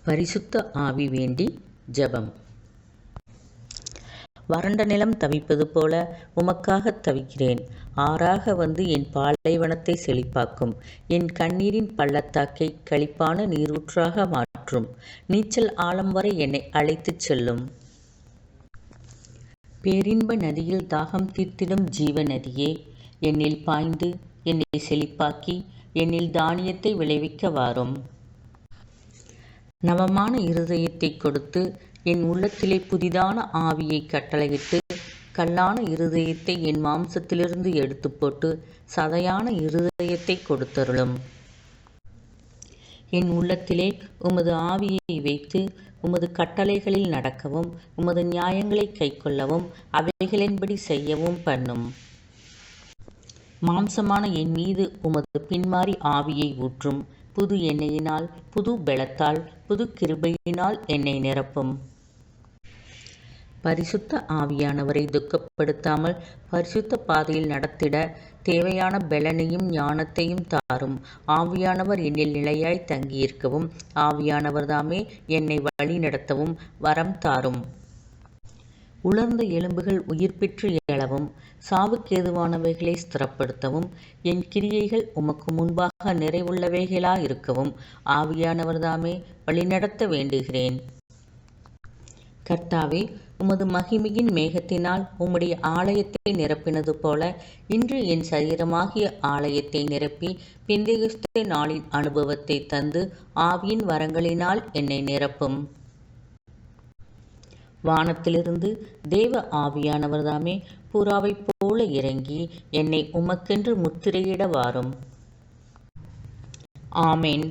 பரிசுத்த ஆவி வேண்டி ஜெபம். வறண்ட நிலம் தவிப்பது போல உமக்காகத் தவிக்கிறேன். ஆறாக வந்து என் பாலைவனத்தை செழிப்பாக்கும். என் கண்ணீரின் பள்ளத்தாக்கை களிப்பான நீரூற்றாக மாற்றும். நீச்சல் ஆழம் வரை என்னை அழைத்துச் செல்லும். பேரின்ப நதியில் தாகம் தீர்த்திடும் ஜீவ நதியே, என்னில் பாய்ந்து என்னை செழிப்பாக்கி என்னில் தானியத்தை விளைவிக்க வாரும். நவமான இருதயத்தை கொடுத்து என் உள்ளத்திலே புதிதான ஆவியை கட்டளையிட்டு, கல்லான இருதயத்தை என் மாம்சத்திலிருந்து எடுத்து போட்டு சதையான இருதயத்தை கொடுத்தருளும். என் உள்ளத்திலே உமது ஆவியை வைத்து உமது கட்டளைகளில் நடக்கவும் உமது நியாயங்களை கைக்கொள்ளவும் அவைகளின்படி செய்யவும் பண்ணும். மாம்சமான என் மீது உமது பின்மாறி ஆவியை ஊற்றும். புது எண்ணெயினால் புது பெலத்தால் புது கிருபையினால் என்னை நிரப்பும். பரிசுத்த ஆவியானவரை துக்கப்படுத்தாமல் பரிசுத்த பாதையில் நடத்திட தேவையான பெலனையும் ஞானத்தையும் தாரும். ஆவியானவர் என்னில் நிலையாய் தங்கியிருக்கவும் ஆவியானவர் தாமே என்னை வழி நடத்தவும் வரம் தாரும். உலர்ந்த எலும்புகள் உயிர் பெற்று எழவும் சாவுக்கேதுவானவைகளை ஸ்திரப்படுத்தவும் என் கிரியைகள் உமக்கு முன்பாக நிறைவுள்ளவைகளாயிருக்கவும் ஆவியானவர் தாமே வழிநடத்த வேண்டுகிறேன். கர்த்தாவே, உமது மகிமையின் மேகத்தினால் உம்முடைய ஆலயத்தை நிரப்பினது போல இன்று என் சரீரமாகிய ஆலயத்தை நிரப்பி பெந்தெகொஸ்தே நாளின் அனுபவத்தை தந்து ஆவியின் வரங்களினால் என்னை நிரப்பும். வானத்திலிருந்து தேவ ஆவியானவர் தாமே புறாவைப் போல இறங்கி என்னை உமக்கென்று முத்திரையிட வாரும். ஆமேன்.